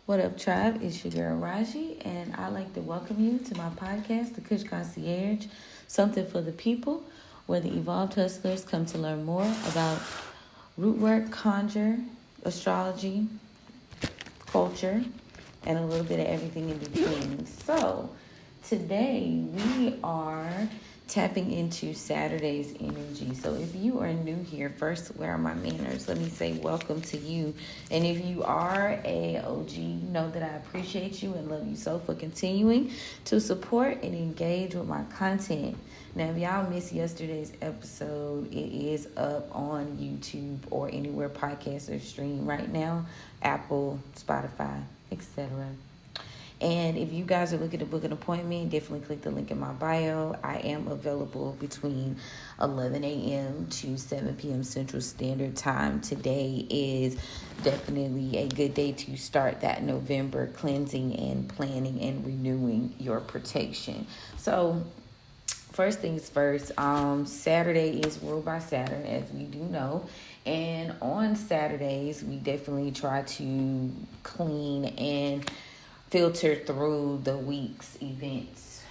What up, tribe? It's your girl Raji, and I'd like to welcome you to my podcast, The Kush Concierge, something for the people, where the evolved hustlers come to learn more about root work, conjure, astrology, culture, and a little bit of everything in between. So, today we are tapping into Saturday's energy. So if you are new here, first, where are my manners? Let me say welcome to you. And if you are a OG, know that I appreciate you and love you so for continuing to support and engage with my content. Now, if y'all missed yesterday's episode, it is up on YouTube or anywhere podcasts are streamed right now, Apple, Spotify, etc. And if you guys are looking to book an appointment, definitely click the link in my bio. I am available between 11 a.m. to 7 p.m. Central Standard Time. Today is definitely a good day to start that November cleansing and planning and renewing your protection. So, first things first, Saturday is ruled by Saturn, as we do know. And on Saturdays, we definitely try to clean and filter through the week's events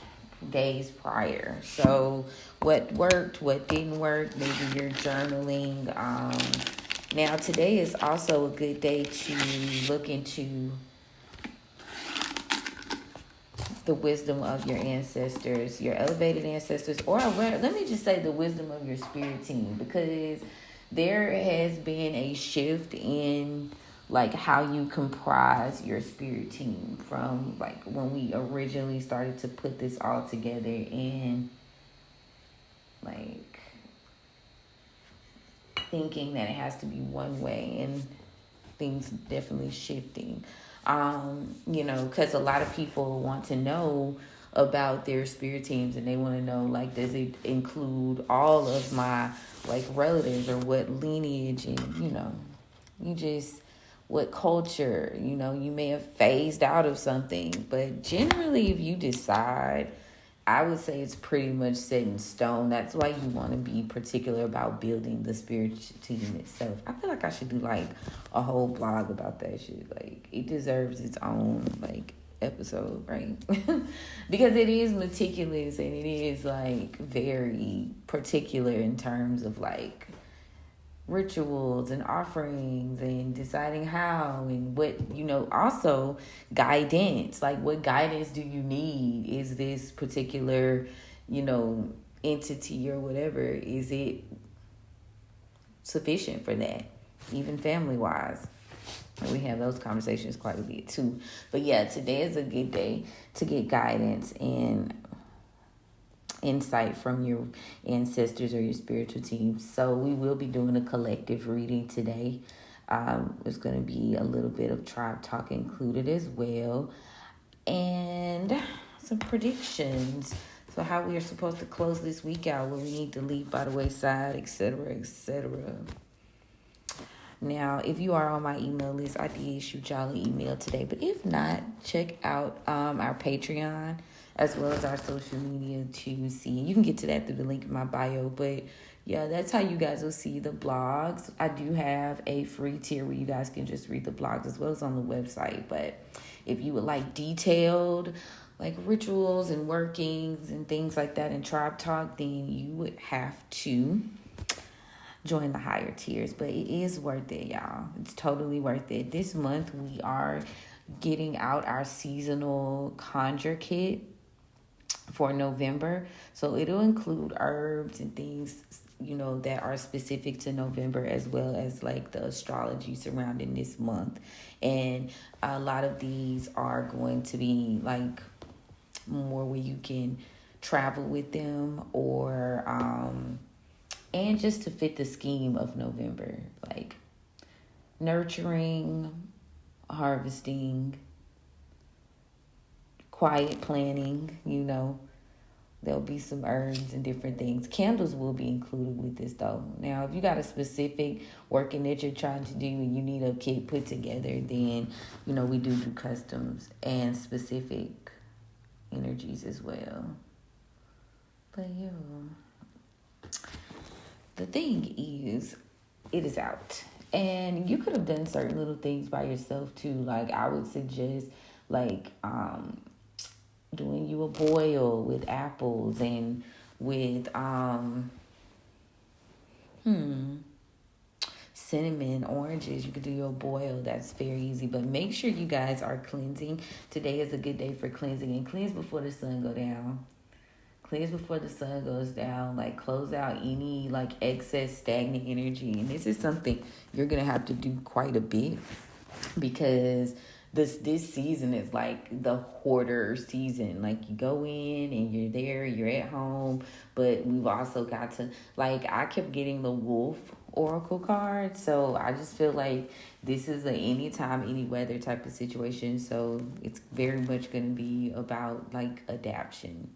days prior. So what worked, what didn't work, maybe you're journaling. Now today is also a good day to look into the wisdom of your ancestors, your elevated ancestors, or let me just say the wisdom of your spirit team, because there has been a shift in like how you comprise your spirit team from like when we originally started to put this all together, and like thinking that it has to be one way, and things definitely shifting. Because a lot of people want to know about their spirit teams, and they want to know, like, does it include all of my like relatives, or what lineage, and what culture, you may have phased out of something. But generally, if you decide, I would say it's pretty much set in stone. That's why you want to be particular about building the spirit team itself. I feel like I should do like a whole blog about that shit. Like, it deserves its own like episode, right? Because it is meticulous, and it is like very particular in terms of like rituals and offerings and deciding how and what, also guidance. Like, what guidance do you need? Is this particular, entity or whatever, is it sufficient for that, even family wise? And we have those conversations quite a bit too. But yeah, today is a good day to get guidance and insight from your ancestors or your spiritual team. So we will be doing a collective reading today. There's going to be a little bit of tribe talk included as well, and some predictions. So how we are supposed to close this week out, what we need to leave by the wayside, etc., etc. Now, if you are on my email list, I did shoot y'all an email today. But if not, check out our Patreon as well as our social media to see. You can get to that through the link in my bio. But yeah, that's how you guys will see the blogs. I do have a free tier where you guys can just read the blogs as well as on the website. But if you would like detailed like rituals and workings and things like that in Tribe Talk, then you would have to join the higher tiers. But it is worth it, y'all. It's totally worth it. This month we are getting out our seasonal conjure kit for November. So it'll include herbs and things, that are specific to November, as well as like the astrology surrounding this month. And a lot of these are going to be like more where you can travel with them, or and just to fit the scheme of November, like nurturing, harvesting, quiet planning. There'll be some herbs and different things. Candles will be included with this though. Now, if you got a specific working that you're trying to do and you need a kit put together, then we do customs and specific energies as well. But yeah, the thing is, it is out. And you could have done certain little things by yourself too. Like I would suggest like doing you a boil with apples and with cinnamon, oranges. You could do your boil. That's very easy. But make sure you guys are cleansing. Today is a good day for cleansing, and cleanse before the sun go down. Cleanse before the sun goes down. Like close out any like excess stagnant energy. And this is something you're gonna have to do quite a bit, because this season is like the hoarder season. Like you go in and you're there, you're at home, but we've also got to, like, I kept getting the wolf oracle card, so I just feel like this is a anytime, any weather type of situation. So it's very much going to be about like adaptation.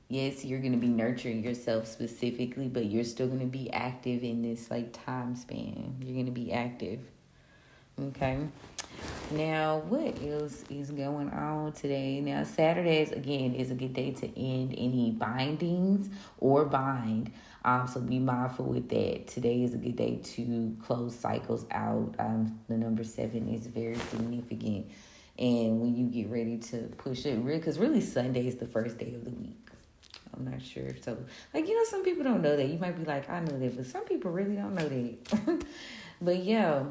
Yes, you're going to be nurturing yourself specifically, but you're still going to be active in this like time span. You're going to be active. Okay. Now, what else is going on today? Now, Saturdays, again, is a good day to end any bindings or bind. So be mindful with that. Today is a good day to close cycles out. The number 7 is very significant. And when you get ready to push it, because really Sunday is the first day of the week. I'm not sure. So, like, some people don't know that. You might be like, I know that, but some people really don't know that. But yeah.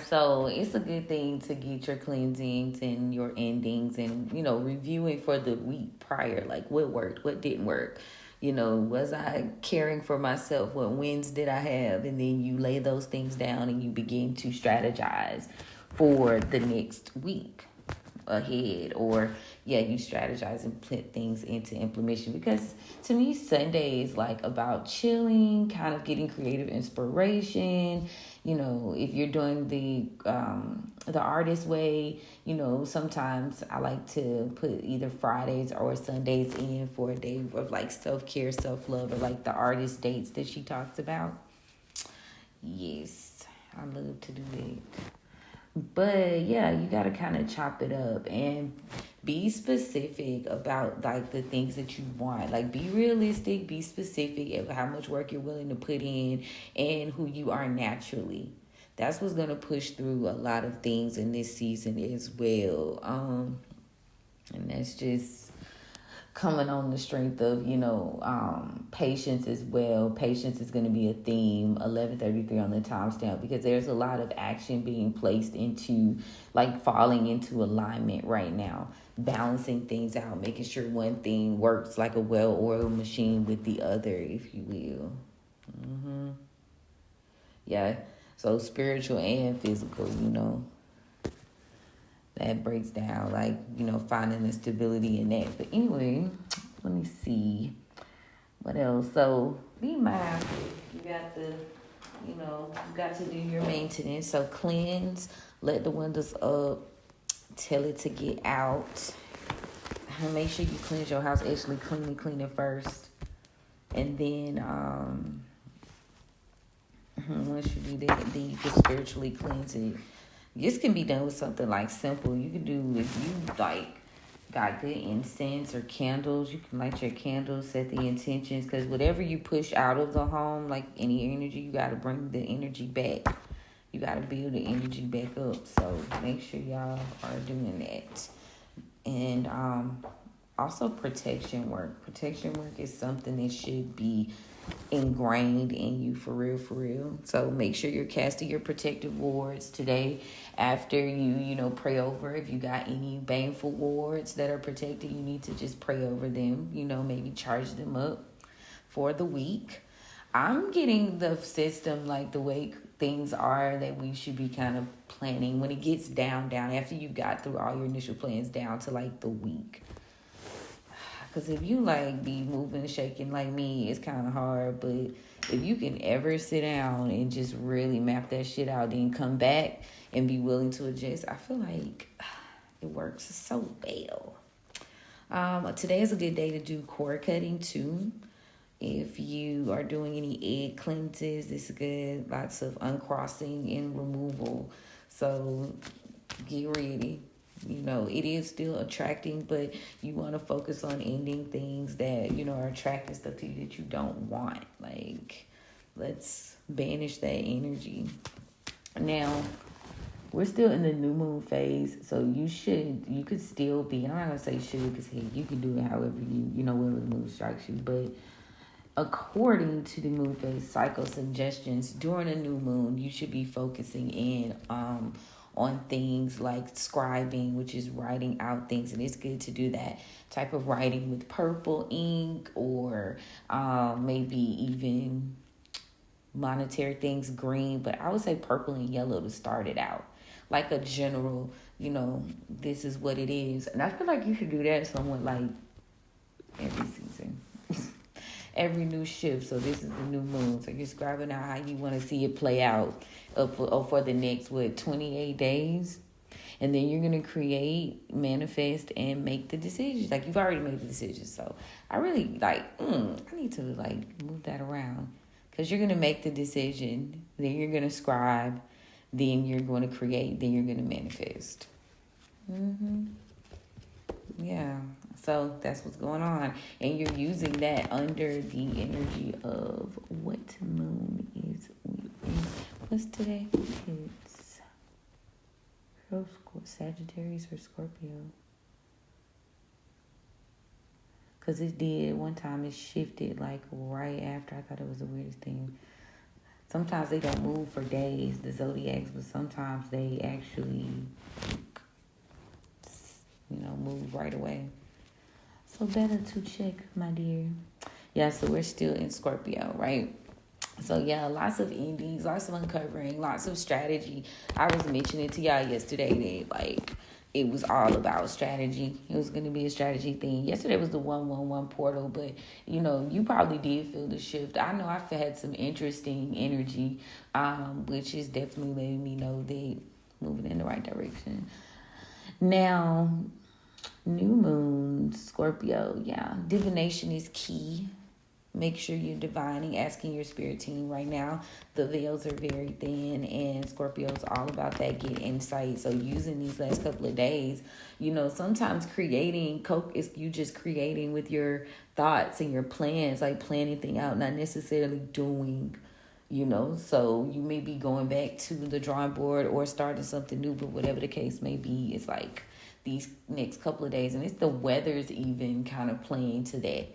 So it's a good thing to get your cleansings and your endings and, reviewing for the week prior, like what worked, what didn't work. Was I caring for myself? What wins did I have? And then you lay those things down and you begin to strategize for the next week ahead. Or, you strategize and put things into implementation. Because to me, Sunday is like about chilling, kind of getting creative inspiration. If you're doing the artist way, sometimes I like to put either Fridays or Sundays in for a day of like self-care, self-love, or like the artist dates that she talks about. Yes, I love to do that. But yeah, you got to kind of chop it up and be specific about like the things that you want. Like be realistic, be specific of how much work you're willing to put in and who you are naturally. That's what's going to push through a lot of things in this season as well. And that's just coming on the strength of, patience as well. Patience is going to be a theme, 11:33 on the timestamp, because there's a lot of action being placed into, like, falling into alignment right now, balancing things out, making sure one thing works like a well-oiled machine with the other, if you will. Yeah, so spiritual and physical, that breaks down, like, finding the stability in that. But anyway, let me see what else. So be mindful. You got to do your maintenance. So cleanse, let the windows up, tell it to get out. And make sure you cleanse your house. Actually clean it first. And then once you do that, then you can spiritually cleanse it. This can be done with something like simple. You can do, if you like got good incense or candles, you can light your candles, set the intentions, because whatever you push out of the home, like any energy, you got to bring the energy back. You got to build the energy back up. So make sure y'all are doing that. And also protection work. Protection work is something that should be ingrained in you for real. So make sure you're casting your protective wards today after you pray over. If you got any baneful wards that are protected, you need to just pray over them, maybe charge them up for the week. I'm getting the system, like the way things are, that we should be kind of planning when it gets down after you got through all your initial plans down to like the week. Because if you like be moving and shaking like me, it's kind of hard. But if you can ever sit down and just really map that shit out, then come back and be willing to adjust, I feel like it works so well. Today is a good day to do cord cutting too. If you are doing any egg cleanses, this is good. Lots of uncrossing and removal. So get ready. It is still attracting, but you want to focus on ending things that, are attracting stuff to you that you don't want. Like, let's banish that energy. Now, we're still in the new moon phase, so you could still be, and I'm not going to say should, because hey, you can do it however wherever the moon strikes you, but according to the moon phase cycle suggestions, during a new moon, you should be focusing in on things like scribing, which is writing out things, and it's good to do that type of writing with purple ink, or maybe even monetary things, green, but I would say purple and yellow to start it out. Like a general, this is what it is. And I feel like you should do that somewhat like every season. Every new shift. So this is the new moon. So you're scribing out how you want to see it play out for the next, 28 days. And then you're going to create, manifest, and make the decisions. Like, you've already made the decisions. So I really, I need to, move that around. Because you're going to make the decision. Then you're going to scribe. Then you're going to create. Then you're going to manifest. Yeah. So that's what's going on. And you're using that under the energy of what moon is we in. What's today? It's Sagittarius or Scorpio. Because it did. One time it shifted right after. I thought it was the weirdest thing. Sometimes they don't move for days, the zodiacs, but sometimes they actually, move right away. So better to check, my dear. Yeah, so we're still in Scorpio, right? So yeah, lots of endings, lots of uncovering, lots of strategy. I was mentioning to y'all yesterday that it was all about strategy. It was going to be a strategy thing. Yesterday was the 111 portal, but you probably did feel the shift. I know I've had some interesting energy, which is definitely letting me know that moving in the right direction. Now, new moon, Scorpio, yeah, divination is key. Make sure you're divining, asking your spirit team right now. The veils are very thin, and Scorpio's all about that, get insight. So using these last couple of days, sometimes creating is you just creating with your thoughts and your plans, like planning things out, not necessarily doing, So you may be going back to the drawing board or starting something new, but whatever the case may be, it's like these next couple of days, and it's the weather's even kind of playing to that.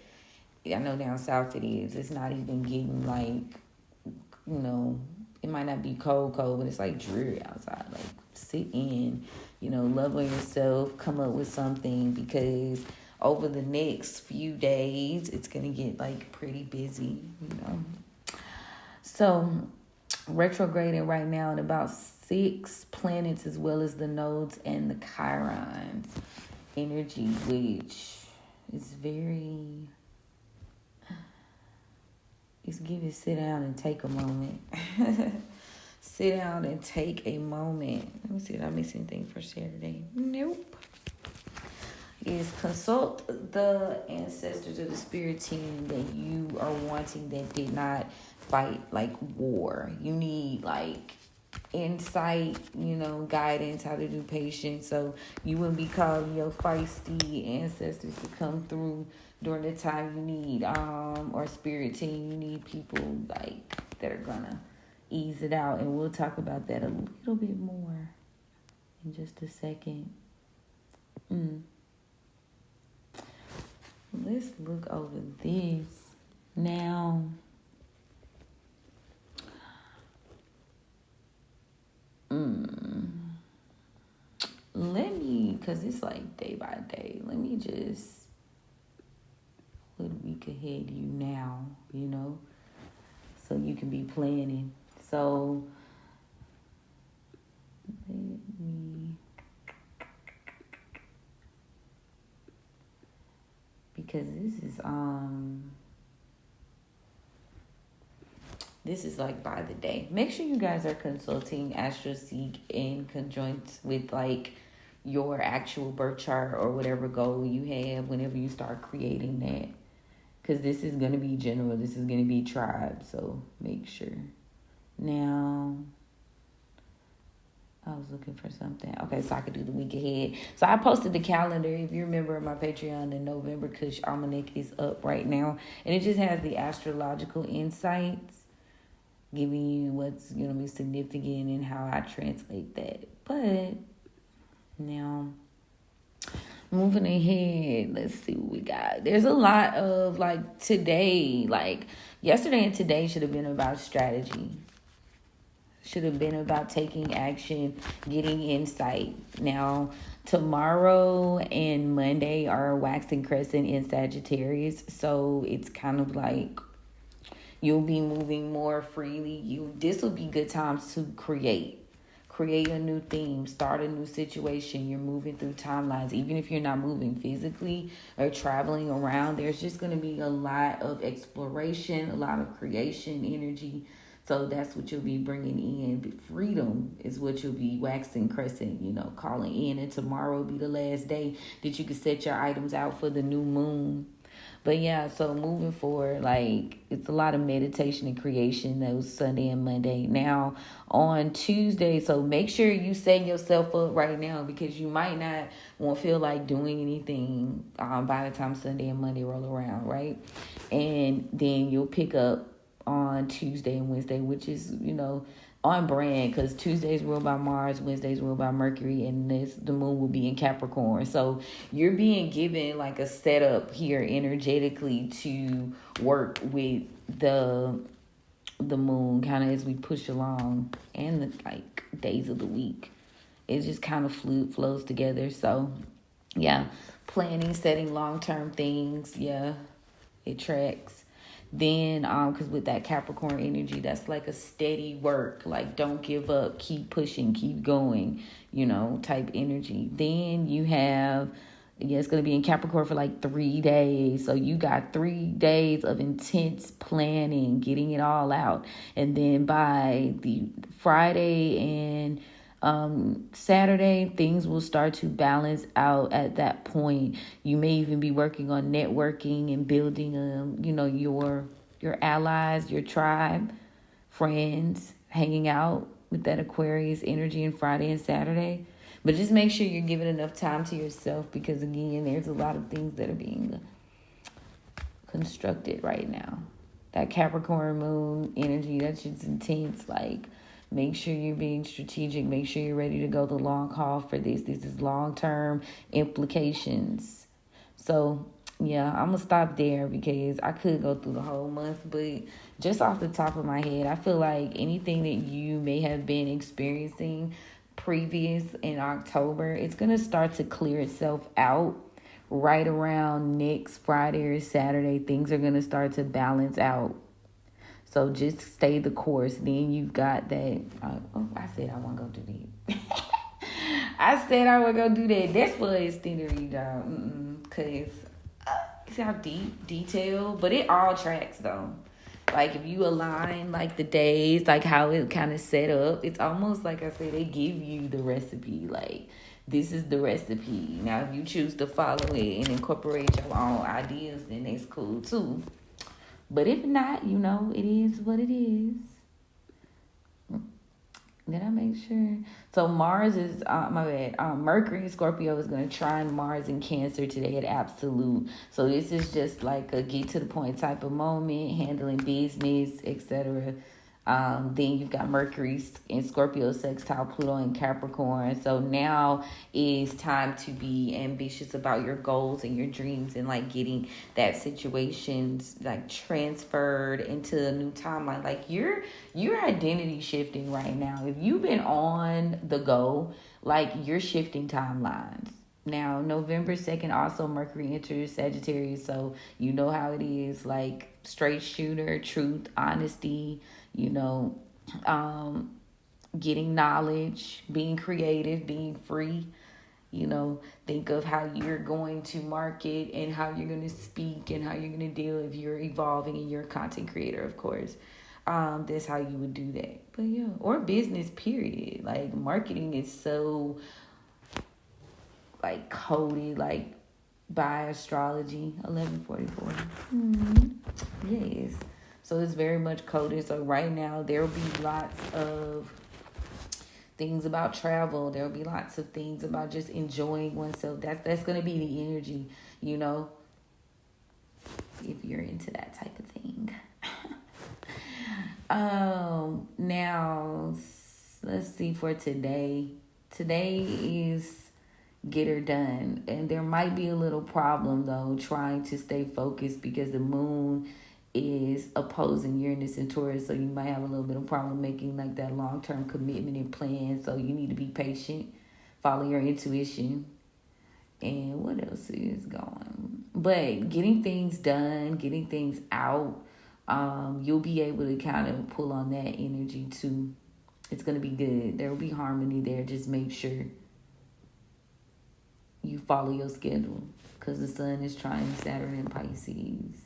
I know down south it is. It's not even getting it might not be cold, but it's dreary outside. Sit in, love on yourself, come up with something, because over the next few days, it's going to get pretty busy, So retrograding right now in about 6 planets, as well as the nodes and the Chirons energy, which is very... It's giving sit down and take a moment. Sit down and take a moment. Let me see, did I miss anything for Saturday? Nope. Is consult the ancestors of the spirit team that you are wanting that did not fight war. You need insight, guidance, how to do patience. So you wouldn't be calling your feisty ancestors to come through during the time you need, or spirit team, you need people that are gonna ease it out, and we'll talk about that a little bit more in just a second. Let's look over this now. Let me, because it's day by day, let me just what week ahead you now, so you can be planning. So let me, because this is by the day. Make sure you guys are consulting AstroSeek in conjunct with your actual birth chart or whatever goal you have whenever you start creating that. Because this is going to be general. This is going to be tribe. So make sure. Now, I was looking for something. Okay, so I could do the week ahead. So I posted the calendar. If you're a member of my Patreon, the November Kush Almanac is up right now. And it just has the astrological insights giving you what's going to be significant and how I translate that. But now, moving ahead, let's see what we got. There's a lot of like today, like yesterday and today should have been about strategy. Should have been about taking action, getting insight. Now, tomorrow and Monday are waxing crescent in Sagittarius. So it's kind of like you'll be moving more freely. This will be good times to create a new theme, start a new situation. You're moving through timelines. Even if you're not moving physically or traveling around, there's just going to be a lot of exploration, a lot of creation energy. So that's what you'll be bringing in. Freedom is what you'll be waxing crescent, calling in. And tomorrow will be the last day that you can set your items out for the new moon. But yeah, so moving forward, like it's a lot of meditation and creation those Sunday and Monday. Now on Tuesday, so make sure you set yourself up right now because you might not won't feel like doing anything by the time Sunday and Monday roll around, right? And then you'll pick up on Tuesday and Wednesday, which is, on brand because Tuesday's ruled by Mars, Wednesday's ruled by Mercury, and the moon will be in Capricorn. So you're being given like a setup here energetically to work with the moon kind of as we push along and the like days of the week. It just kind of flows together. So yeah, planning, setting long-term things. Yeah, it tracks. Then, because with that Capricorn energy, that's like a steady work. Like, don't give up. Keep pushing. Keep going, type energy. Then you have, it's going to be in Capricorn for like 3 days. So you got 3 days of intense planning, getting it all out. And then by the Friday and Saturday, things will start to balance out at that point. You may even be working on networking and building, your allies, your tribe, friends, hanging out with that Aquarius energy on Friday and Saturday. But just make sure you're giving enough time to yourself because, again, there's a lot of things that are being constructed right now. That Capricorn moon energy, that's just intense, like, make sure you're being strategic. Make sure you're ready to go the long haul for this. This is long-term implications. So, yeah, I'm going to stop there because I could go through the whole month. But just off the top of my head, I feel like anything that you may have been experiencing previous in October, it's going to start to clear itself out right around next Friday or Saturday. Things are going to start to balance out. So just stay the course. Then you've got that. I said I want to go do that. I said I would go do that. That's for an extended read, y'all. Because see how detailed. But it all tracks, though. Like, if you align, like, the days, like, how it kind of set up, it's almost like I said, they give you the recipe. Like, this is the recipe. Now, if you choose to follow it and incorporate your own ideas, then that's cool, too. But if not, it is what it is. Did I make sure? So Mars is, Mercury, Scorpio is going to trine Mars in Cancer today at absolute. So this is just like a get to the point type of moment, handling business, etc. Then you've got Mercury in Scorpio, sextile Pluto in Capricorn. So now is time to be ambitious about your goals and your dreams and like getting that situation like transferred into a new timeline. Like you're identity shifting right now. If you've been on the go, like you're shifting timelines. Now, November 2nd, also Mercury enters Sagittarius. So you know how it is, like straight shooter, truth, honesty, getting knowledge, being creative, being free. Think of how you're going to market and how you're going to speak and how you're going to deal if you're evolving and you're a content creator, of course. That's how you would do that. But yeah, or business, period. Like marketing is so like coded, like by astrology. 1144. Yes. So it's very much coded. So right now there will be lots of things about travel. There will be lots of things about just enjoying oneself. That's going to be the energy, if you're into that type of thing. Now, let's see for today. Today is get her done. And there might be a little problem, though, trying to stay focused because the moon is opposing Uranus and Taurus. So you might have a little bit of problem making like that long-term commitment and plan. So you need to be patient, follow your intuition. And what else is going? But getting things done, getting things out, you'll be able to kind of pull on that energy too. It's going to be good. There will be harmony there. Just make sure you follow your schedule because the sun is trying Saturn in Pisces.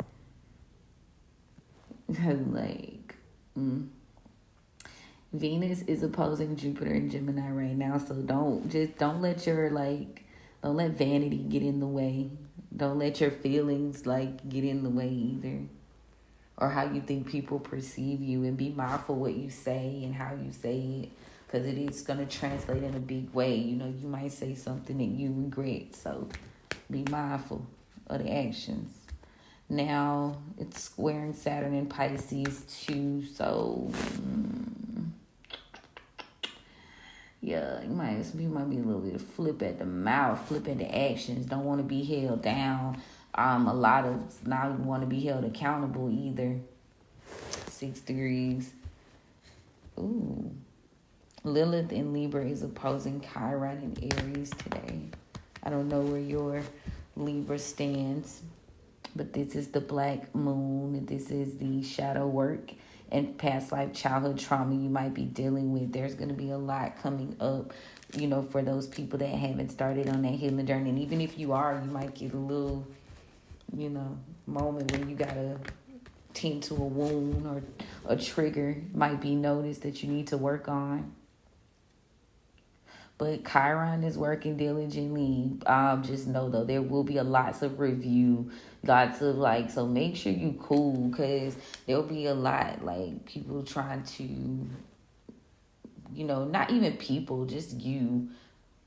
Venus is opposing Jupiter and Gemini right now, so don't let your don't let vanity get in the way. Don't let your feelings get in the way either, or how you think people perceive you, and be mindful what you say and how you say it, because it is going to translate in a big way. You might say something that you regret, so be mindful of the actions. Now it's squaring Saturn in Pisces too, so yeah, you might be a little bit of flip at the mouth, flip at the actions. Don't want to be held down. A lot of now you want to be held accountable either. 6 degrees. Ooh. Lilith in Libra is opposing Chiron in Aries today. I don't know where your Libra stands, but this is the black moon. This is the shadow work and past life childhood trauma you might be dealing with. There's going to be a lot coming up, for those people that haven't started on that healing journey. And even if you are, you might get a little, moment when you got to tend to a wound or a trigger might be noticed that you need to work on. But Chiron is working diligently. Just know, though, there will be lots of review, lots of so make sure you cool, because there'll be a lot people trying to, not even people, just you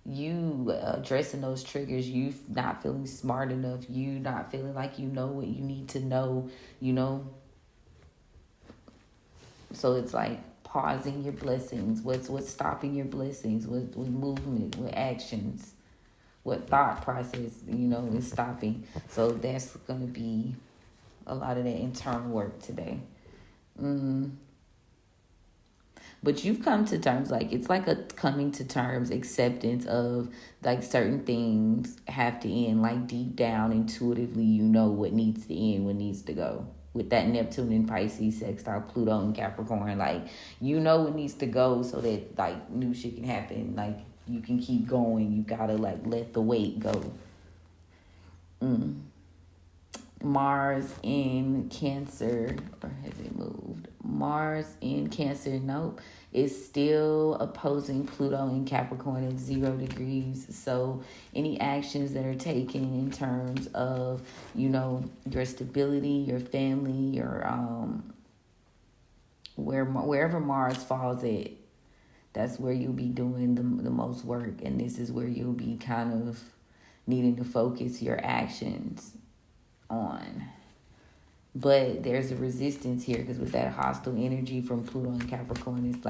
addressing those triggers, you not feeling smart enough, you not feeling like you know what you need to know, So it's pausing your blessings. What's stopping your blessings? What movement? What actions? What thought process? Is stopping. So that's gonna be a lot of that internal work today. But you've come to terms, it's a coming to terms acceptance of certain things have to end. Deep down intuitively, what needs to end, what needs to go. With that Neptune in Pisces sextile Pluto in Capricorn, what needs to go so that new shit can happen. You can keep going. You gotta let the weight go. Mars in Cancer, or has it moved? Mars in Cancer, nope. It's still opposing Pluto in Capricorn at 0 degrees. So any actions that are taken in terms of, your stability, your family, your wherever Mars falls at, that's where you'll be doing the most work. And this is where you'll be kind of needing to focus your actions on. But there's a resistance here, because with that hostile energy from Pluto and Capricorn, it's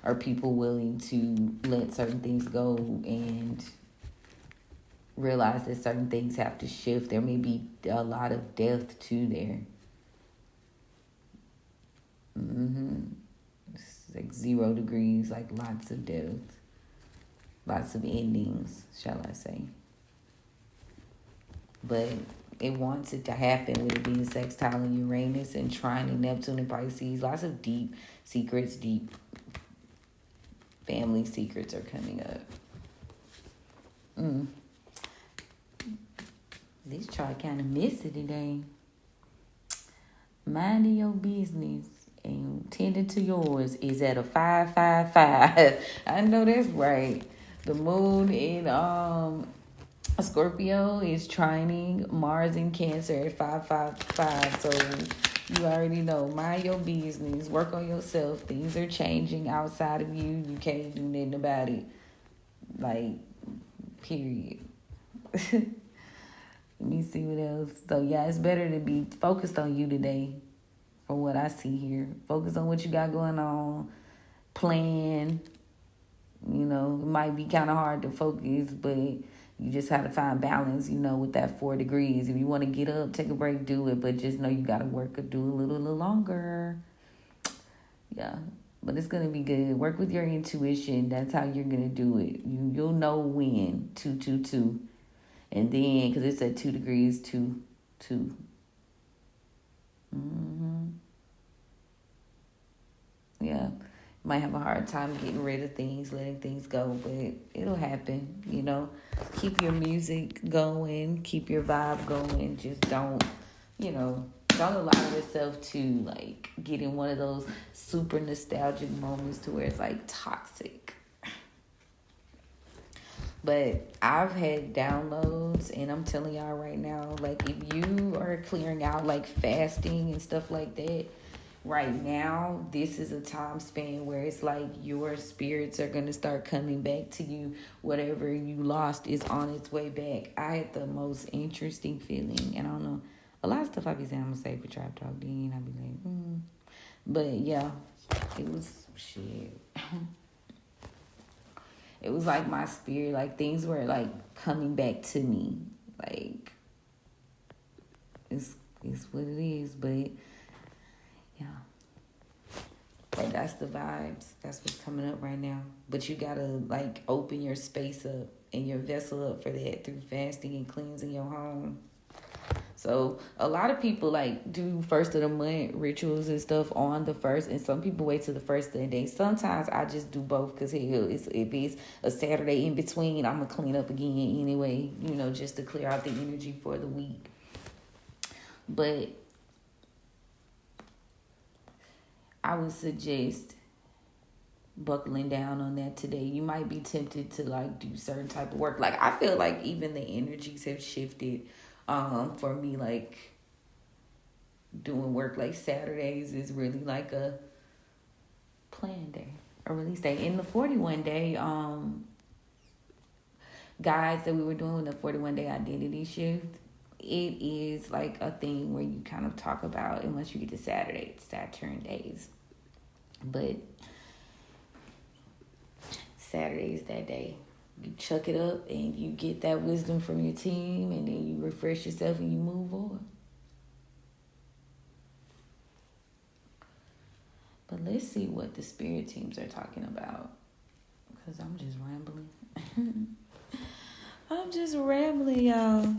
are people willing to let certain things go and realize that certain things have to shift? There may be a lot of death too there. It's 0 degrees, lots of death, lots of endings, shall I say. But it wants it to happen with it being sextile in Uranus and trine in Neptune and Pisces. Lots of deep secrets, deep family secrets are coming up. This chart kind of messy today. Minding your business and tending to yours is at a 555. I know that's right. The moon in Scorpio is trining Mars in Cancer at 555. So you already know. Mind your business. Work on yourself. Things are changing outside of you. You can't do nothing about it. Period. Let me see what else. So yeah, it's better to be focused on you today. from what I see here. Focus on what you got going on. Plan. You know, it might be kind of hard to focus, but you just have to find balance, you know, with that 4 degrees. If you want to get up, take a break, do it. But just know you got to work or do a little longer. Yeah. But it's going to be good. Work with your intuition. That's how you're going to do it. You'll know when. 2, 2, 2. And then, because it's at 2 degrees, 2, 2. Yeah. Might have a hard time getting rid of things, letting things go, but it'll happen, you know. Keep your music going, keep your vibe going. Just don't allow yourself to, like, get in one of those super nostalgic moments to where it's, like, toxic. But I've had downloads, and I'm telling y'all right now, like, if you are clearing out, like, fasting and stuff like that, right now, this is a time span where it's like your spirits are going to start coming back to you. Whatever you lost is on its way back. I had the most interesting feeling, and I don't know, a lot of stuff I be saying I'm going to say for Trap Talk, then I be like, But yeah, it was shit. It was like my spirit, like things were like coming back to me. Like, it's what it is, but yeah. But that's the vibes. That's what's coming up right now. But you gotta, like, open your space up and your vessel up for that through fasting and cleansing your home. So a lot of people, like, do first of the month rituals and stuff on the first, and some people wait till the first of the day. Sometimes I just do both because if it's a Saturday in between, I'm going to clean up again anyway, you know, just to clear out the energy for the week. But I would suggest buckling down on that today. You might be tempted to, like, do certain type of work. Like, I feel like even the energies have shifted for me. Like, doing work like Saturdays is really like a plan day, a release day. In the 41 day guides that we were doing, the 41 day identity shift, it is like a thing where you kind of talk about, and once you get to Saturday, it's Saturn days. But Saturday is that day. You chuck it up and you get that wisdom from your team, and then you refresh yourself and you move on. But let's see what the spirit teams are talking about, because I'm just rambling. I'm just rambling, y'all.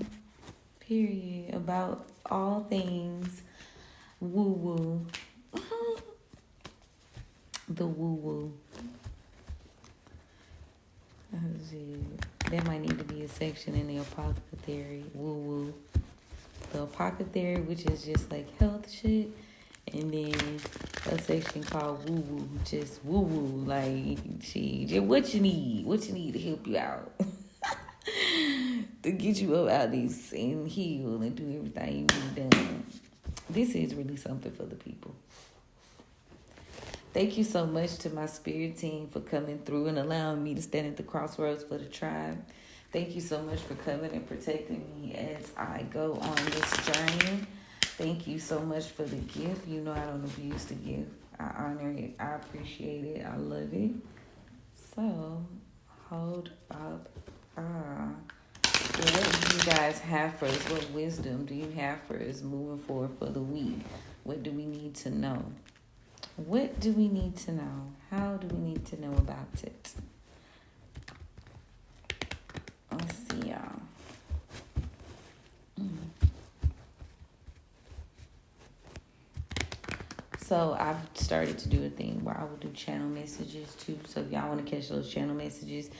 Period. About all things woo-woo. The woo-woo. Oh, shit. There might need to be a section in the apothecary. Woo-woo. The apothecary, which is just like health shit. And then a section called woo-woo. Just woo-woo. Like, shit. What you need to help you out. To get you up out this and heal and do everything you need done. This is really something for the people. Thank you so much to my spirit team for coming through and allowing me to stand at the crossroads for the tribe. Thank you so much for coming and protecting me as I go on this journey. Thank you so much for the gift. You know I don't abuse the gift. I honor it. I appreciate it. I love it. So, hold up. What do you guys have for us? What wisdom do you have for us moving forward for the week? What do we need to know? What do we need to know? How do we need to know about it? Let's see, y'all. So I've started to do a thing where I will do channel messages too. So if y'all want to catch those channel messages,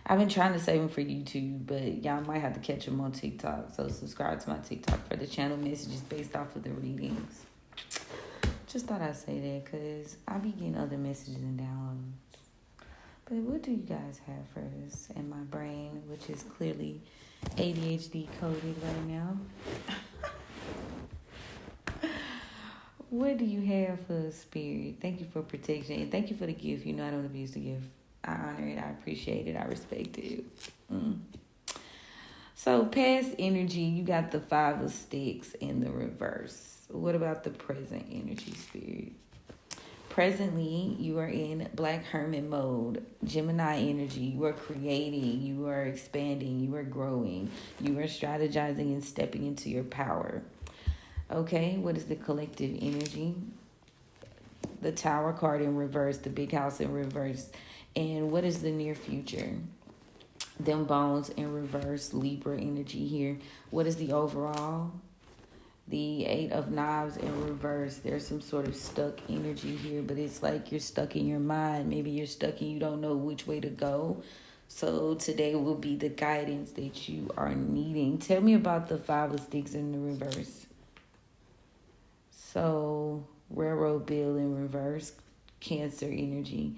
I've been trying to save them for YouTube, but y'all might have to catch them on TikTok. So subscribe to my TikTok for the channel messages based off of the readings. Just thought I'd say that because I be getting other messages and downloads. But what do you guys have for us in my brain, which is clearly ADHD coded right now? What do you have for spirit? Thank you for protection. And thank you for the gift. You know I don't abuse the gift. I honor it. I appreciate it. I respect it. So past energy, you got the Five of Sticks in the reverse. What about the present energy, Spirit? Presently, you are in Black Hermit mode, Gemini energy. You are creating, you are expanding, you are growing, you are strategizing and stepping into your power. Okay, what is the collective energy? The Tower card in reverse, the Big House in reverse. And what is the near future? Them bones in reverse, Libra energy here. What is the overall? The Eight of Knives in reverse. There's some sort of stuck energy here, but it's like you're stuck in your mind. Maybe you're stuck and you don't know which way to go. So today will be the guidance that you are needing. Tell me about the Five of Sticks in the reverse. So railroad bill in reverse, Cancer energy.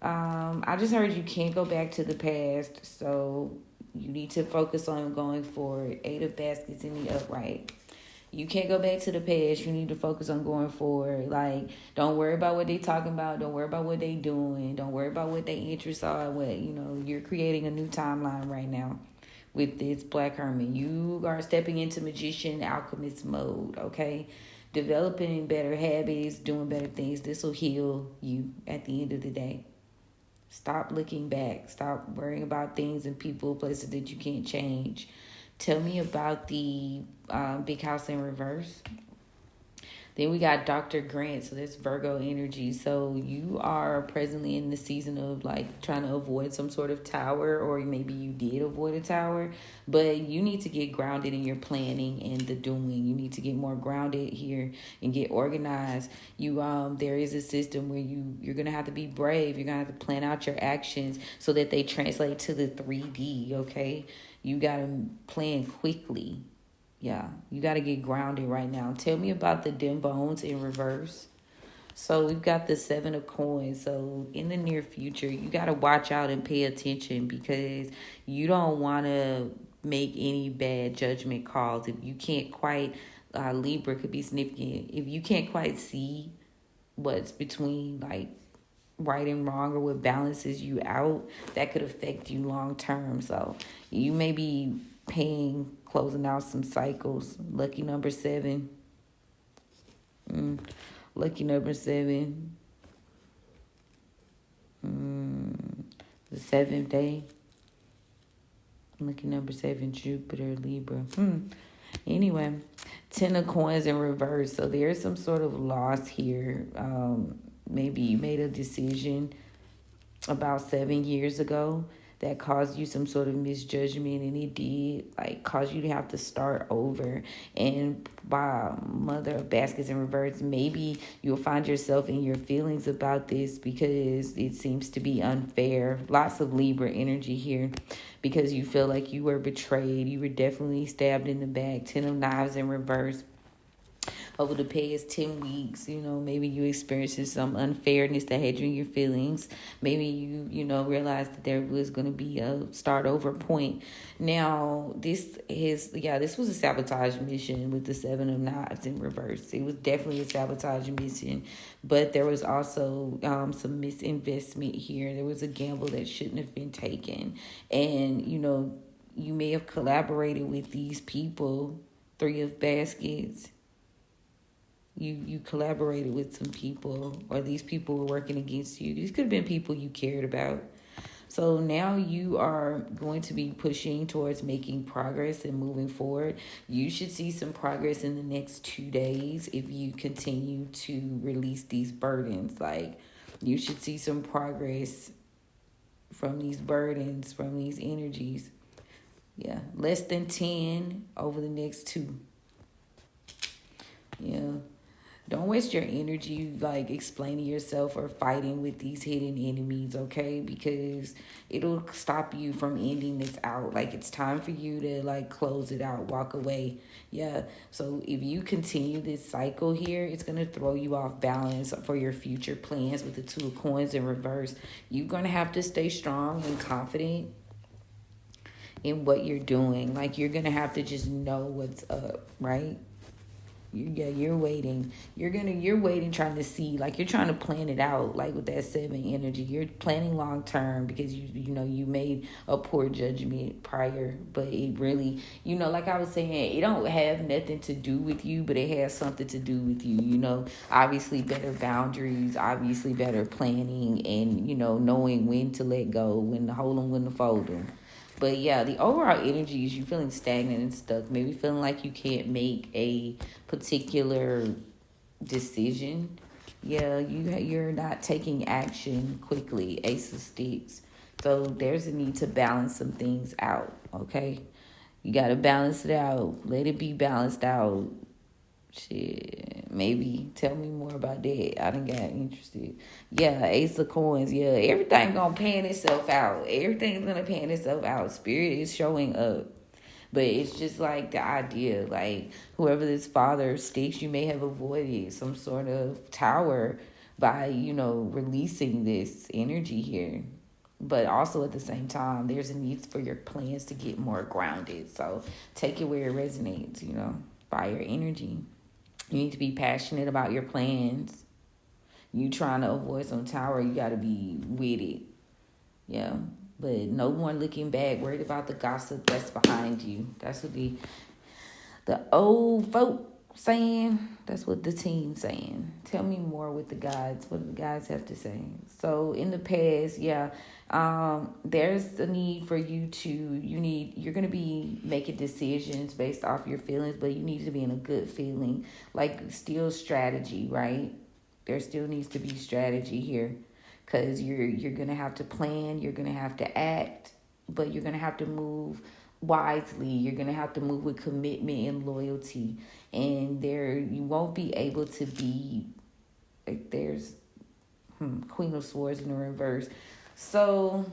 I just heard you can't go back to the past, so you need to focus on going forward. Eight of Baskets in the upright. You can't go back to the past. You need to focus on going forward. Like, don't worry about what they talking about. Don't worry about what they doing. Don't worry about what their interests are. You're creating a new timeline right now with this Black Hermit. You are stepping into Magician Alchemist mode, okay? Developing better habits, doing better things. This will heal you at the end of the day. Stop looking back. Stop worrying about things and people, places that you can't change. Tell me about the Big House in reverse. Then we got Dr. Grant, so that's Virgo energy. So you are presently in the season of like trying to avoid some sort of tower, or maybe you did avoid a tower, but you need to get grounded in your planning and the doing. You need to get more grounded here and get organized. There is a system where you're gonna have to be brave. You're gonna have to plan out your actions so that they translate to the 3D. Okay, you gotta plan quickly. Yeah, you got to get grounded right now. Tell me about the dim bones in reverse. So we've got the Seven of Coins. So in the near future, you got to watch out and pay attention because you don't want to make any bad judgment calls. If you can't quite, Libra could be significant. If you can't quite see what's between like right and wrong or what balances you out, that could affect you long term. So you may be closing out some cycles. Lucky number 7. Lucky number 7. The 7th day. Lucky number 7, Jupiter, Libra. Anyway, 10 of Coins in reverse. So there's some sort of loss here. Maybe you made a decision about 7 years ago that caused you some sort of misjudgment, and it did like cause you to have to start over. And by Mother of Baskets in reverse, maybe you'll find yourself in your feelings about this because it seems to be unfair. Lots of Libra energy here because you feel like you were betrayed. You were definitely stabbed in the back. 10 of Knives in reverse. Over the past 10 weeks, maybe you experienced some unfairness that had you in your feelings. Maybe you realized that there was going to be a start over point. Now, this was a sabotage mission with the 7 of Knives in reverse. It was definitely a sabotage mission, but there was also some misinvestment here. There was a gamble that shouldn't have been taken. And, you may have collaborated with these people, 3 of Baskets. You collaborated with some people, or these people were working against you. These could have been people you cared about. So now you are going to be pushing towards making progress and moving forward. You should see some progress in the next 2 days if you continue to release these burdens. Like, you should see some progress from these burdens, from these energies. Yeah, less than 10 over the next 2. Yeah. Don't waste your energy like explaining yourself or fighting with these hidden enemies, okay? Because it'll stop you from ending this out. Like, it's time for you to like close it out, walk away. Yeah. So if you continue this cycle here, it's going to throw you off balance for your future plans with the 2 of Coins in reverse. You're going to have to stay strong and confident in what you're doing. Like, you're going to have to just know what's up, right? You're waiting. You're waiting, trying to see, like you're trying to plan it out, like with that 7 energy. You're planning long term because you made a poor judgment prior, but it really, like I was saying, it don't have nothing to do with you, but it has something to do with you. Obviously better boundaries, obviously better planning, and knowing when to let go, when to hold them, when to fold them. But yeah, the overall energy is you feeling stagnant and stuck. Maybe feeling like you can't make a particular decision. Yeah, you're not taking action quickly. Ace of Sticks. So there's a need to balance some things out. Okay, you gotta balance it out. Let it be balanced out. Shit, maybe tell me more about that. I done got interested. Yeah, Ace of Coins. Yeah, everything gonna pan itself out. Everything's gonna pan itself out. Spirit is showing up. But it's just like the idea, like whoever this father sticks, you may have avoided some sort of tower by, releasing this energy here. But also at the same time, there's a need for your plans to get more grounded. So take it where it resonates, fire energy. You need to be passionate about your plans. You trying to avoid some tower, you got to be with it. Yeah. But no more looking back, worried about the gossip that's behind you. That's what the old folk saying. That's what the team saying. Tell me more with the guides. What do the guides have to say? So in the past, there's a need for you're going to be making decisions based off your feelings, but you need to be in a good feeling. Like still strategy, right? There still needs to be strategy here. Because you're going to have to plan, you're going to have to act, but you're going to have to move wisely. You're going to have to move with commitment and loyalty. And you won't be able to be, like there's Queen of Swords in the reverse. So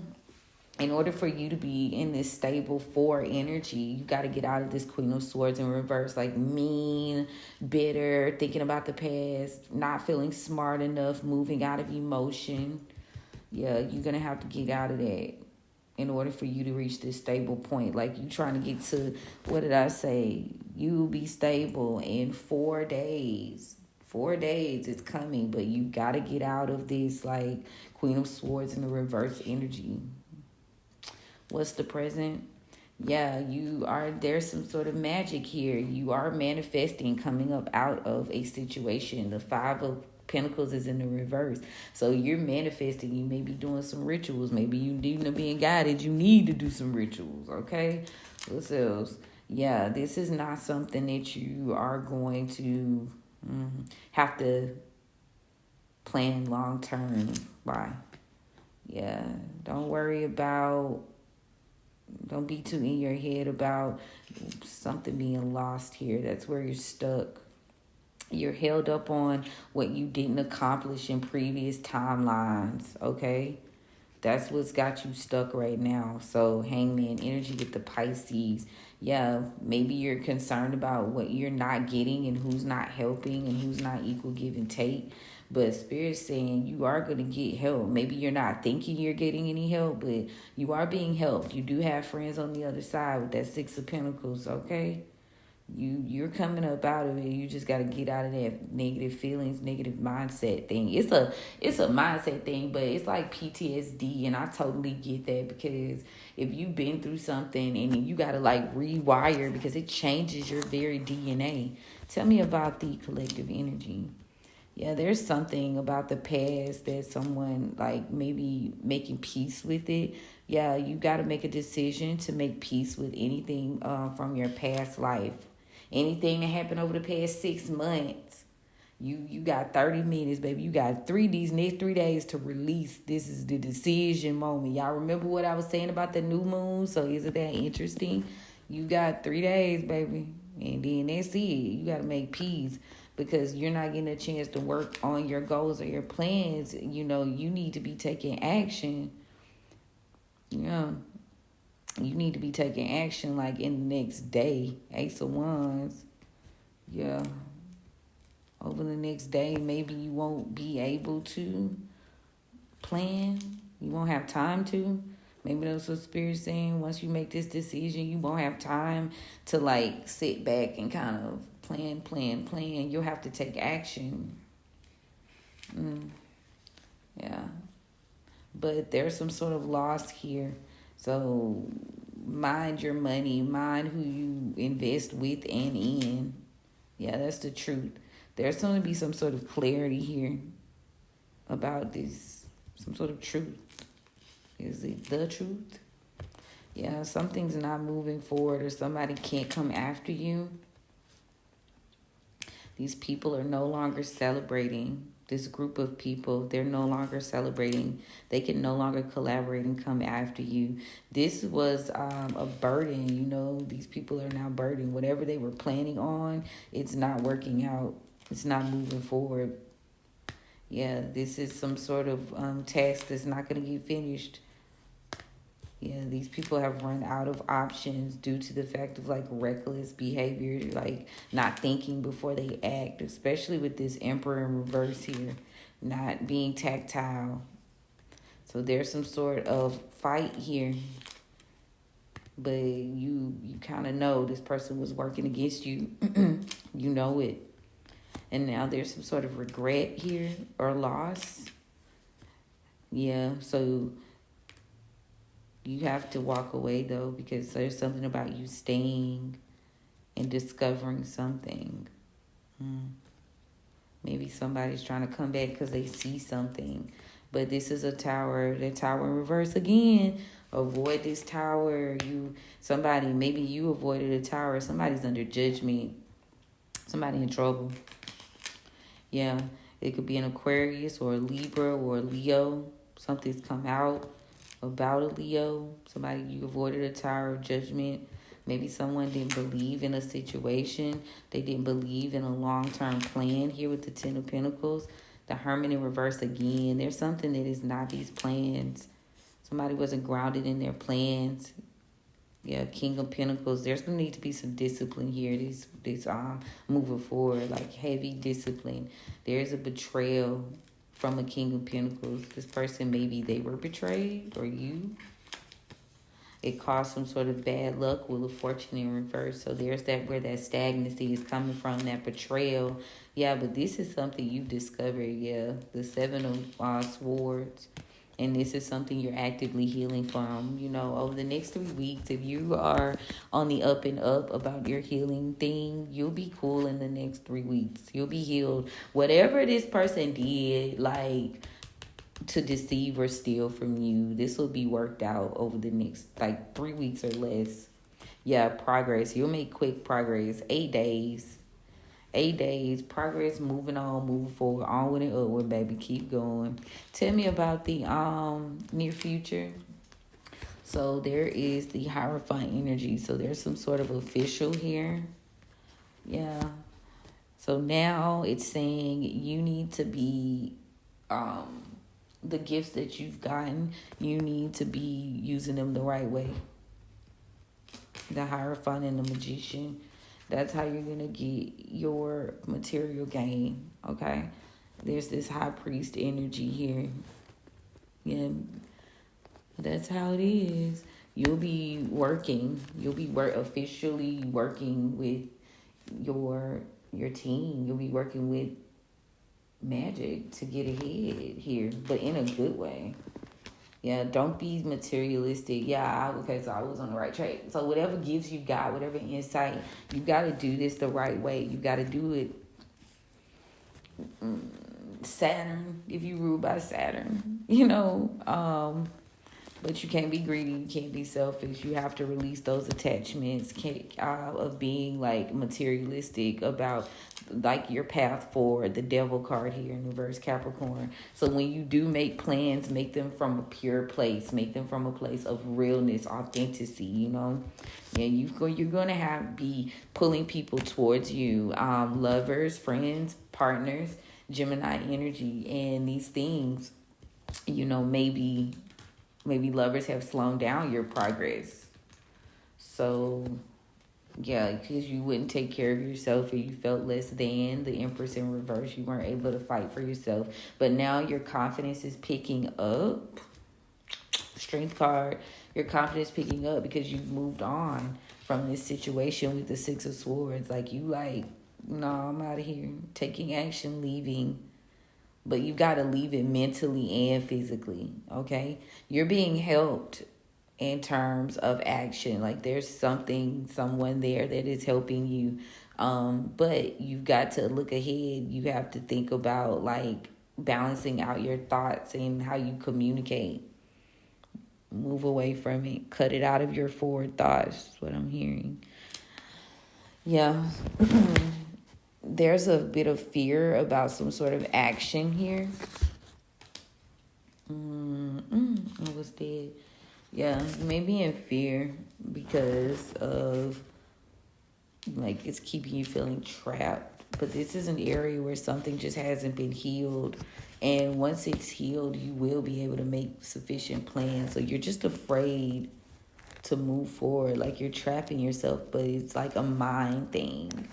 in order for you to be in this stable 4 energy, you got to get out of this Queen of Swords in reverse, like mean, bitter, thinking about the past, not feeling smart enough, moving out of emotion. Yeah, you're going to have to get out of that in order for you to reach this stable point. Like you trying to get to, what did I say? You will be stable in 4 days. 4 days it's coming, but you got to get out of this like Queen of Swords in the reverse energy. What's the present? Yeah, there's some sort of magic here. You are manifesting, coming up out of a situation. The 5 of Pentacles is in the reverse. So you're manifesting. You may be doing some rituals. Maybe you need to be guided. You need to do some rituals, okay? What else? Yeah, this is not something that you are going to have to plan long term by. Yeah, don't be too in your head about something being lost here. That's where you're stuck. You're held up on what you didn't accomplish in previous timelines, okay? That's what's got you stuck right now. So Hangman energy with the Pisces. Yeah, maybe you're concerned about what you're not getting and who's not helping and who's not equal give and take. But Spirit's saying you are going to get help. Maybe you're not thinking you're getting any help, but you are being helped. You do have friends on the other side with that 6 of Pentacles, okay? You're coming up out of it. You just got to get out of that negative feelings, negative mindset thing. It's a mindset thing, but it's like PTSD, and I totally get that because if you've been through something and you got to like rewire because it changes your very DNA. Tell me about the collective energy. Yeah, there's something about the past that someone like maybe making peace with it. Yeah, you got to make a decision to make peace with anything from your past life. Anything that happened over the past 6 months, you got 30 minutes, baby. You got these next 3 days to release. This is the decision moment. Y'all remember what I was saying about the new moon? So isn't that interesting? You got 3 days, baby. And then that's it. You got to make peace because you're not getting a chance to work on your goals or your plans. You need to be taking action. Yeah. You need to be taking action like in the next day. Ace of Wands. Yeah. Over the next day, maybe you won't be able to plan. You won't have time to. Maybe that's what Spirit's saying. Once you make this decision, you won't have time to like sit back and kind of plan. You'll have to take action. Yeah. But there's some sort of loss here. So mind your money, mind who you invest with and in. Yeah, that's the truth. There's going to be some sort of clarity here about this, some sort of truth. Is it the truth? Yeah, something's not moving forward, or somebody can't come after you. These people are no longer celebrating. This group of people, they're no longer celebrating. They can no longer collaborate and come after you. This was a burden, These people are now burdened. Whatever they were planning on, it's not working out. It's not moving forward. Yeah, this is some sort of task that's not going to get finished. Yeah, these people have run out of options due to the fact of reckless behavior, not thinking before they act, especially with this Emperor in reverse here, not being tactile. So there's some sort of fight here, but you kind of know this person was working against you. You know it. And now there's some sort of regret here or loss. Yeah, so you have to walk away, though, because there's something about you staying and discovering something. Maybe somebody's trying to come back because they see something. But this is a tower. The tower in reverse again. Avoid this tower. Maybe you avoided a tower. Somebody's under judgment. Somebody in trouble. Yeah, it could be an Aquarius or a Libra or a Leo. Something's come out about a Leo. Somebody, you avoided a tower of judgment. Maybe someone didn't believe in a situation. They didn't believe in a long-term plan here with the Ten of Pentacles. The Hermit in reverse again. There's something that is not these plans. Somebody wasn't grounded in their plans. Yeah, King of Pentacles. There's going to need to be some discipline here. This moving forward, heavy discipline. There's a betrayal from a King of Pentacles. This person, maybe they were betrayed, or you. It caused some sort of bad luck, Wheel of Fortune in reverse. So there's where that stagnancy is coming from, that betrayal. Yeah, but this is something you've discovered. Yeah, the Seven of Swords. And this is something you're actively healing from. Over the next 3 weeks, if you are on the up and up about your healing thing, you'll be cool in the next 3 weeks. You'll be healed. Whatever this person did, to deceive or steal from you, this will be worked out over the next 3 weeks or less. Yeah, progress. You'll make quick progress. 8 days. 8 days, progress, moving on, moving forward, onward and upward, baby. Keep going. Tell me about the near future. So there is the Hierophant energy. So there's some sort of official here. Yeah. So now it's saying you need to be the gifts that you've gotten, you need to be using them the right way. The Hierophant and the Magician. That's how you're going to get your material gain, okay? There's this High Priest energy here. Yeah, that's how it is. You'll be working. You'll be officially working with your team. You'll be working with magic to get ahead here, but in a good way. Yeah, don't be materialistic. Yeah, so I was on the right track. So whatever gifts you got, whatever insight, you got to do this the right way. You got to do it. Saturn, if you ruled by Saturn, but you can't be greedy. You can't be selfish. You have to release those attachments of being materialistic about your path forward. The Devil card here in reverse, Capricorn. So when you do make plans, make them from a pure place. Make them from a place of realness, authenticity. Yeah, you're gonna be pulling people towards you. Lovers, friends, partners, Gemini energy, and these things. Maybe lovers have slowed down your progress. So, yeah, because you wouldn't take care of yourself or you felt less than. The Empress in reverse, you weren't able to fight for yourself. But now your confidence is picking up. Strength card, your confidence picking up because you've moved on from this situation with the Six of Swords. no, I'm out of here. Taking action, leaving. But you got to leave it mentally and physically, okay? You're being helped in terms of action. Like there's someone there that is helping you. But you've got to look ahead. You have to think about like balancing out your thoughts and how you communicate. Move away from it. Cut it out of your forward thoughts. That's what I'm hearing. Yeah. There's a bit of fear about some sort of action here. I was dead. Yeah, maybe in fear because of like it's keeping you feeling trapped. But this is an area where something just hasn't been healed. And once it's healed, you will be able to make sufficient plans. So you're just afraid to move forward. Like you're trapping yourself, but it's like a mind thing.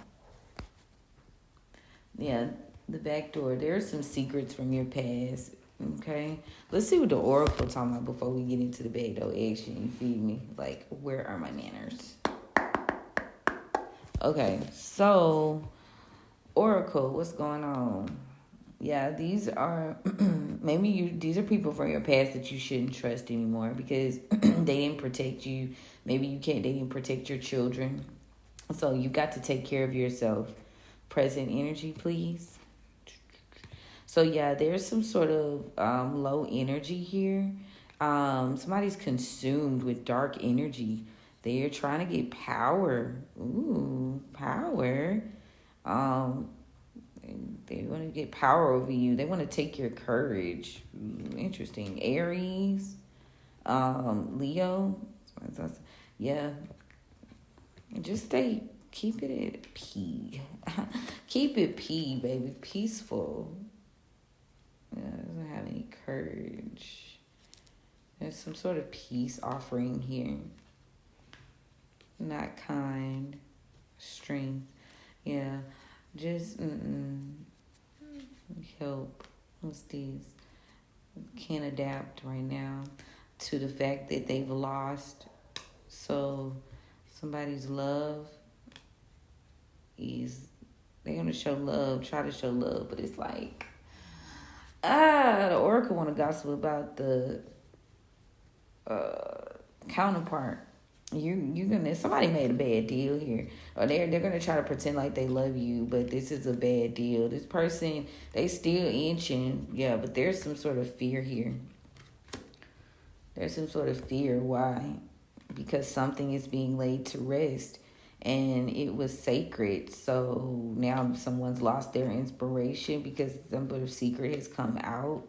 Yeah, the back door. There are some secrets from your past. Okay, let's see what the oracle talking about before we get into the back door action. You feed me? Like, where are my manners? Okay, so oracle, what's going on? Yeah, these are these are people from your past that you shouldn't trust anymore because they didn't protect you. Maybe they didn't protect your children. So you got to take care of yourself. Present energy, please. So yeah, there's some sort of low energy here. Somebody's consumed with dark energy. They're trying to get power. Ooh, power. They want to get power over you. They want to take your courage. Ooh, interesting. Aries, Leo. Yeah. Just keep it at P. Keep it P, baby. Peaceful. Yeah, doesn't have any courage. There's some sort of peace offering here. Not kind. Strength. Yeah. Just help. What's this? Can't adapt right now to the fact that they've lost. So somebody's love is they're gonna show love, try to show love, but it's like the oracle want to gossip about the counterpart. You're gonna somebody made a bad deal here, or they're gonna try to pretend like they love you, but this is a bad deal. This person they still inching, yeah, but there's some sort of fear here. There's some sort of fear. Why? Because something is being laid to rest, and it was sacred. So now someone's lost their inspiration because some sort of secret has come out.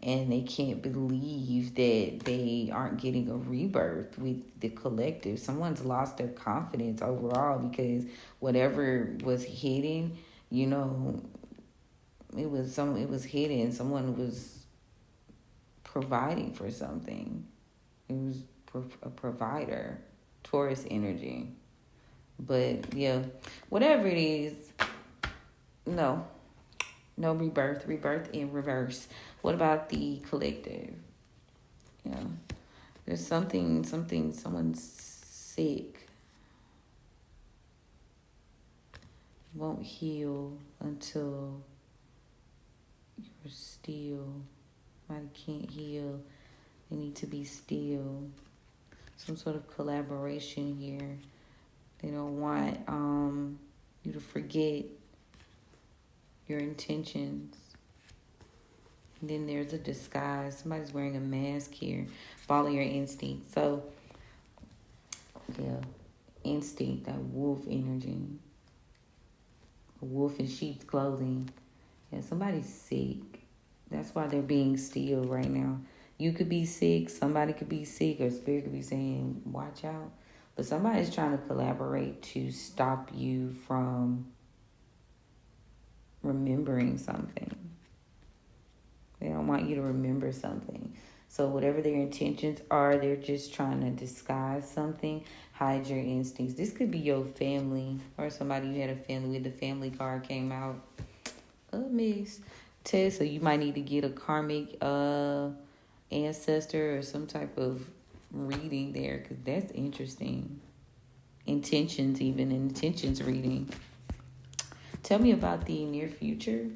And they can't believe that they aren't getting a rebirth with the collective. Someone's lost their confidence overall because whatever was hidden, it was hidden. Someone was providing for something. It was a provider. Taurus energy. But yeah, whatever it is, no rebirth in reverse. What about the collective? Yeah, there's someone's sick. Won't heal until you're still. Somebody can't heal. They need to be still. Some sort of collaboration here. They don't want you to forget your intentions. And then there's a disguise. Somebody's wearing a mask here. Follow your instinct. So, yeah, instinct, that wolf energy. A wolf in sheep's clothing. Yeah, somebody's sick. That's why they're being still right now. You could be sick. Somebody could be sick. Or spirit could be saying, watch out. But somebody's trying to collaborate to stop you from remembering something. They don't want you to remember something. So whatever their intentions are, they're just trying to disguise something, hide your instincts. This could be your family or somebody you had a family with. The family card came out. Miss Tess, so you might need to get a karmic ancestor or some type of reading there because that's interesting. Intentions reading. Tell me about the near future.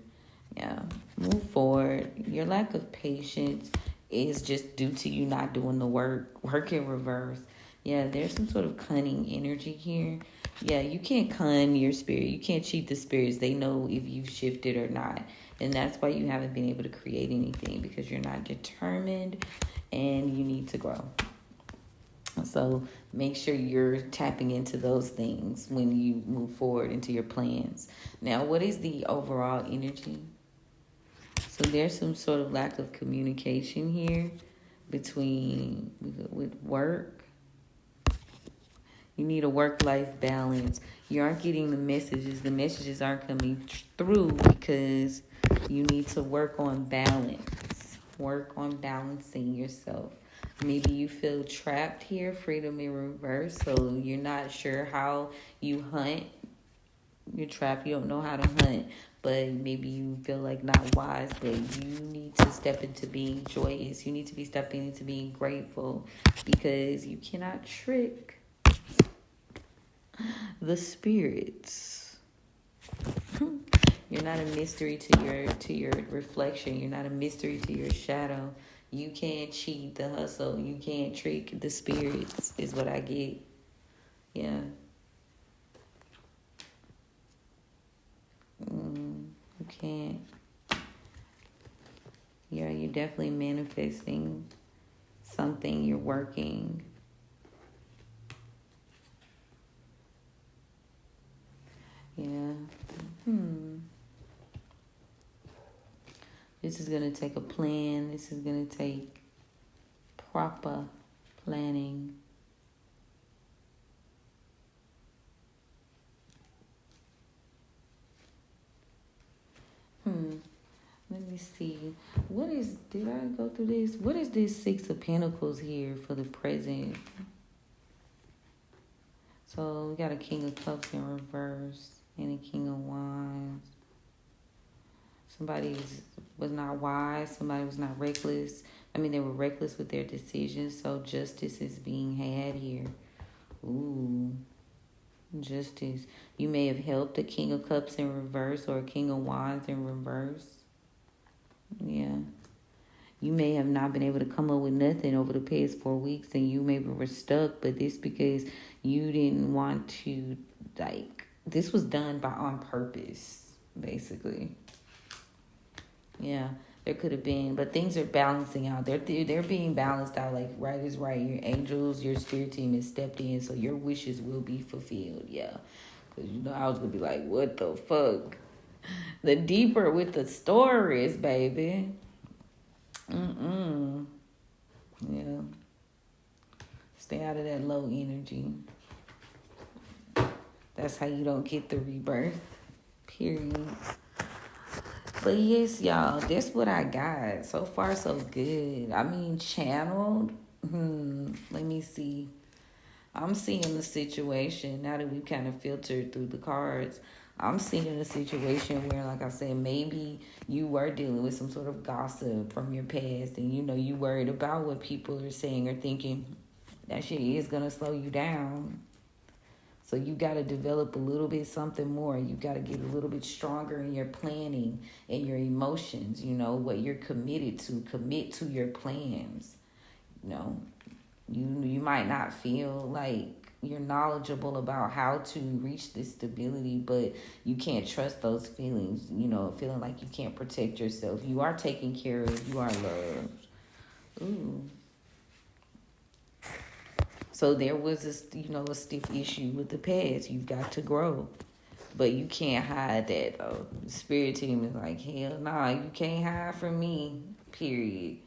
Yeah, move forward. Your lack of patience is just due to you not doing the work. Work in reverse. Yeah, there's some sort of cunning energy here. Yeah, you can't con your spirit. You can't cheat the spirits. They know if you've shifted or not. And that's why you haven't been able to create anything, because you're not determined and you need to grow. So make sure you're tapping into those things when you move forward into your plans. Now, what is the overall energy? So there's some sort of lack of communication here between with work. You need a work-life balance. You aren't getting the messages. The messages aren't coming through because you need to work on balance. Work on balancing yourself. Maybe you feel trapped here, freedom in reverse, so you're not sure how you hunt. You're trapped, you don't know how to hunt, but maybe you feel like not wise, but you need to step into being joyous. You need to be stepping into being grateful, because you cannot trick the spirits. You're not a mystery to your reflection. You're not a mystery to your shadow. You can't cheat the hustle. You can't trick the spirits, is what I get. Yeah. You can't. Yeah, you're definitely manifesting something. You're working. Yeah. This is going to take a plan. This is going to take proper planning. Let me see. Did I go through this? What is this Six of Pentacles here for the present? So we got a King of Cups in reverse and a King of Wands. Somebody was not wise. Somebody was not reckless. I mean, they were reckless with their decisions. So justice is being had here. Ooh. Justice. You may have helped a King of Cups in reverse or a King of Wands in reverse. Yeah. You may have not been able to come up with nothing over the past 4 weeks, and you maybe were stuck, but this because you didn't want to, this was done on purpose, basically. Yeah, there could have been, but things are balancing out. They're being balanced out. Like, right is right. Your angels, your spirit team has stepped in, so your wishes will be fulfilled. Yeah, because I was gonna be like, what the fuck? The deeper with the stories, baby. Yeah. Stay out of that low energy. That's how you don't get the rebirth. Period. But yes, y'all, that's what I got. So far, so good. I mean, channeled. Let me see. I'm seeing the situation, now that we've kind of filtered through the cards, I'm seeing a situation where, like I said, maybe you were dealing with some sort of gossip from your past, and you worried about what people are saying or thinking. That shit is going to slow you down. So you got to develop a little bit something more. You got to get a little bit stronger in your planning and your emotions, what you're committed to. Commit to your plans. You might not feel like you're knowledgeable about how to reach this stability, but you can't trust those feelings, feeling like you can't protect yourself. You are taken care of. You are loved. Ooh. So there was a stiff issue with the past. You've got to grow. But you can't hide that, though. The spirit team is like, hell nah, you can't hide from me, period.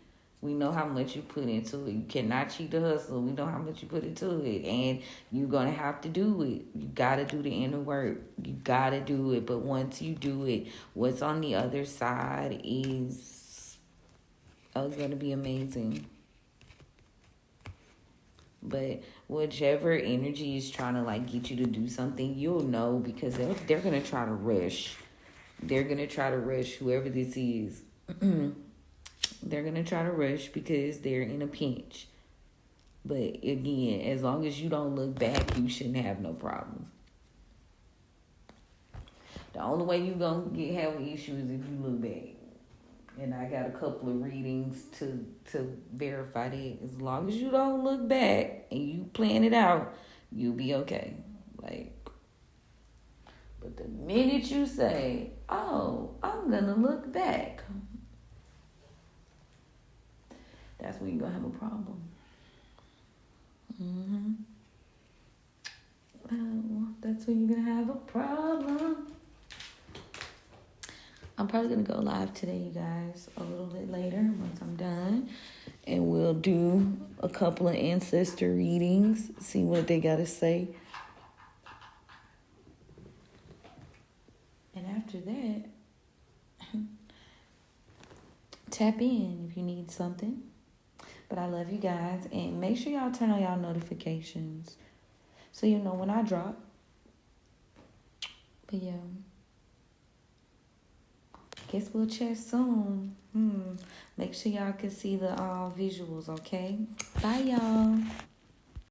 We know how much you put into it. You cannot cheat the hustle. We know how much you put into it. And you're going to have to do it. You got to do the inner work. You got to do it. But once you do it, what's on the other side is it's going to be amazing. But whichever energy is trying to get you to do something, you'll know, because they're going to try to rush. They're going to try to rush whoever this is. They're going to try to rush because they're in a pinch. But again, as long as you don't look back, you shouldn't have no problems. The only way you gonna have an issue is if you look back. And I got a couple of readings to verify that. As long as you don't look back and you plan it out, you'll be okay. Like, but the minute you say, "Oh, I'm gonna look back," that's when you're gonna have a problem. That's when you're gonna have a problem. I'm probably going to go live today, you guys, a little bit later once I'm done. And we'll do a couple of ancestor readings, see what they got to say. And after that, tap in if you need something. But I love you guys. And make sure y'all turn on y'all notifications so you know when I drop. But yeah. Guess we'll chat soon. Make sure y'all can see the visuals, okay? Bye, y'all.